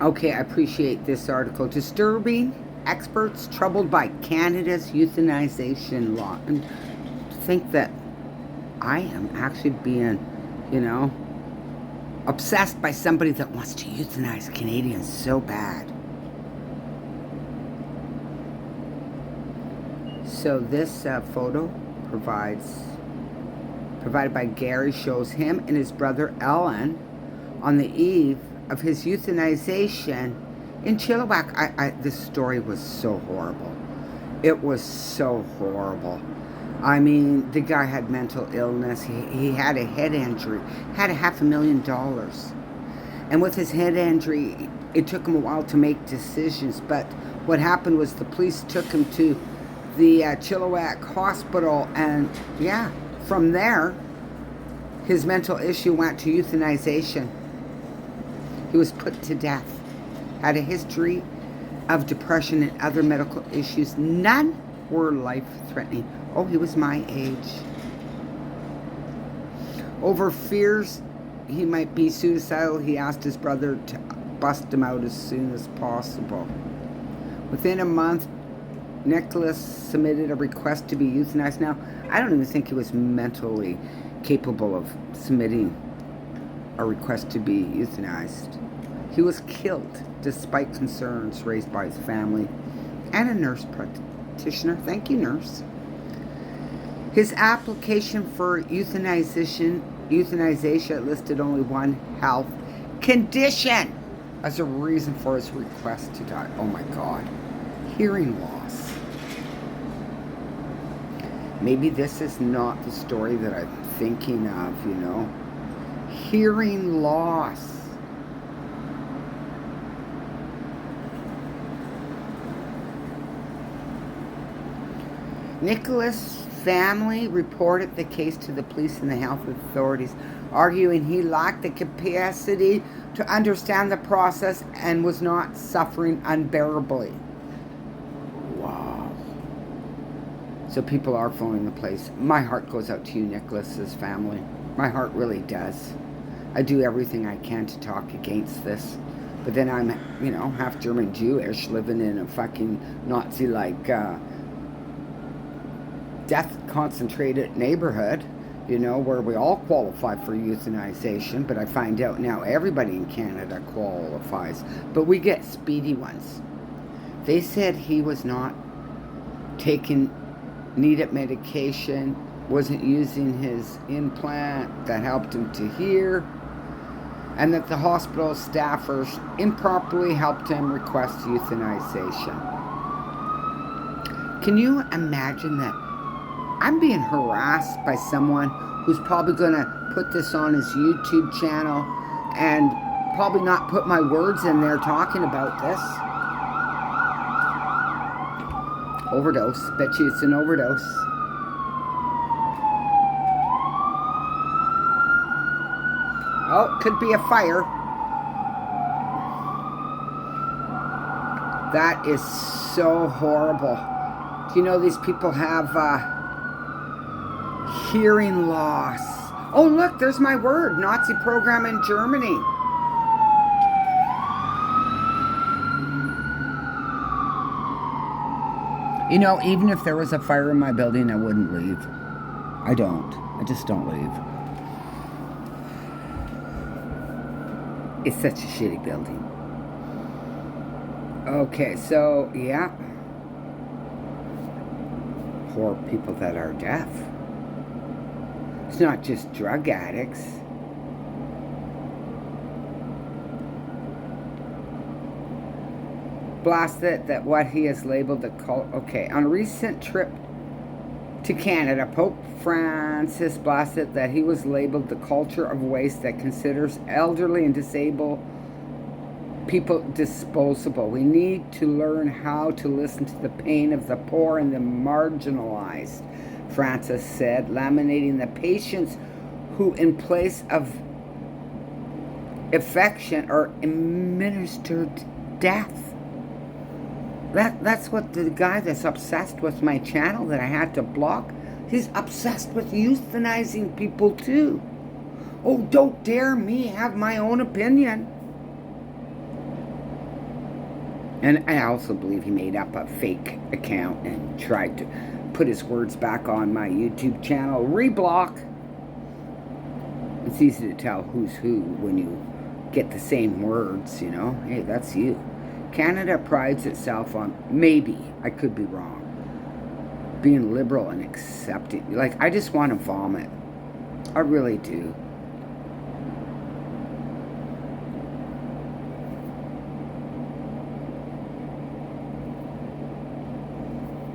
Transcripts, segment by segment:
Okay, I appreciate this article. Disturbing experts troubled by Canada's euthanization law. And to think that I am actually being, you know, obsessed by somebody that wants to euthanize Canadians so bad. So this photo provided by Gary shows him and his brother Ellen on the eve of his euthanization in Chilliwack. This story was so horrible. It was so horrible. I mean, the guy had mental illness. He had a head injury, had $500,000. And with his head injury, it took him a while to make decisions. But what happened was the police took him to the Chilliwack Hospital. And yeah, from there, his mental issue went to euthanization. He was put to death. Had a history of depression and other medical issues. None were life-threatening. Oh, he was my age. Over fears he might be suicidal, he asked his brother to bust him out as soon as possible. Within a month, Nicholas submitted a request to be euthanized. Now, I don't even think he was mentally capable of submitting a request to be euthanized. He was killed despite concerns raised by his family and a nurse practitioner. Thank you, nurse. His application for euthanization listed only one health condition as a reason for his request to die. Oh my God. Hearing loss. Maybe this is not the story that I'm thinking of, you know. Hearing loss. Nicholas' family reported the case to the police and the health authorities, arguing he lacked the capacity to understand the process and was not suffering unbearably. Wow. So people are phoning the police. My heart goes out to you, Nicholas's family. My heart really does. I do everything I can to talk against this. But then I'm, you know, half German Jewish, living in a fucking Nazi-like death concentrated neighborhood, you know, where we all qualify for euthanization. But I find out now everybody in Canada qualifies, but we get speedy ones. They said he was not taking needed medication, wasn't using his implant that helped him to hear, and that the hospital staffers improperly helped him request euthanization. Can you imagine that? I'm being harassed by someone who's probably going to put this on his YouTube channel and probably not put my words in there talking about this. Overdose. Bet you it's an overdose. Oh, could be a fire. That is so horrible. Do you know these people have hearing loss? Oh, look, there's my word. Nazi program in Germany. You know, even if there was a fire in my building, I wouldn't leave. I don't. I just don't leave. It's such a shitty building. Okay, so, yeah. Poor people that are deaf. It's not just drug addicts. Blasted that what he has labeled the cult. Okay, on a recent trip to Canada, Pope Francis blasted that he was labeled the culture of waste that considers elderly and disabled people disposable. We need to learn how to listen to the pain of the poor and the marginalized, Francis said, laminating the patients who, in place of affection, are administered death. That's what the guy that's obsessed with my channel that I had to block, he's obsessed with euthanizing people too. Oh, don't dare me have my own opinion. And I also believe he made up a fake account and tried to put his words back on my YouTube channel. Reblock. It's easy to tell who's who when you get the same words, you know. Hey, that's you. Canada prides itself on, maybe, I could be wrong, being liberal and accepting. Like, I just want to vomit. I really do.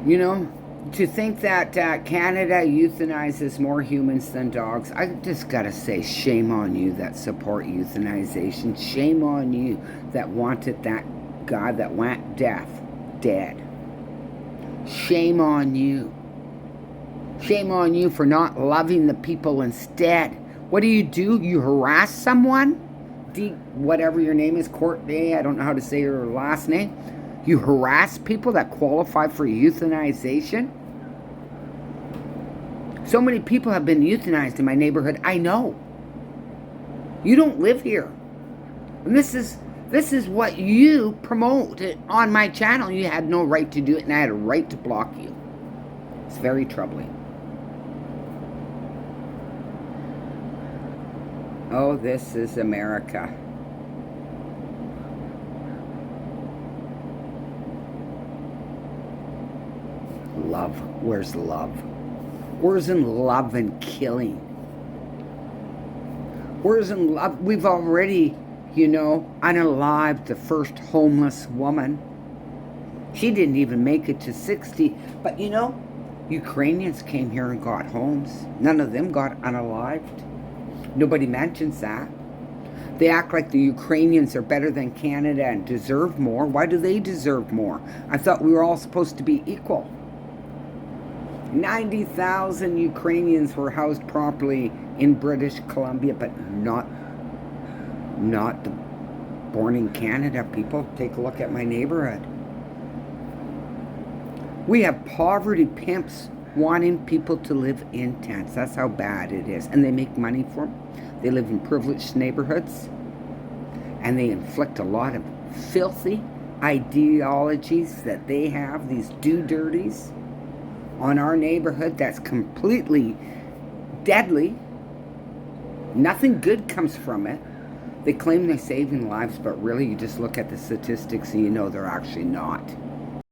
You know, to think that Canada euthanizes more humans than dogs, I just gotta say, shame on you that support euthanization. Shame on you that wanted that guy that went dead. Shame on you. Shame on you for not loving the people instead. What do? You harass someone? Whatever your name is, Courtney, I don't know how to say your last name. You harass people that qualify for euthanization? So many people have been euthanized in my neighborhood. I know. You don't live here. And this is what you promote on my channel. You had no right to do it, and I had a right to block you. It's very troubling. Oh, this is America. Love. Where's love? Where's in love and killing? Where's in love? We've already, unalived the first homeless woman. She didn't even make it to 60. But Ukrainians came here and got homes. None of them got unalived. Nobody mentions that. They act like the Ukrainians are better than Canada and deserve more. Why do they deserve more? I thought we were all supposed to be equal. 90,000 Ukrainians were housed properly in British Columbia, but not the born in Canada people. Take a look at my neighborhood. We have poverty pimps wanting people to live in tents. That's how bad it is. And they make money for them. They live in privileged neighborhoods. And they inflict a lot of filthy ideologies that they have, these do-dirties, on our neighborhood that's completely deadly. Nothing good comes from it. They claim they're saving lives, but really you just look at the statistics and you know they're actually not.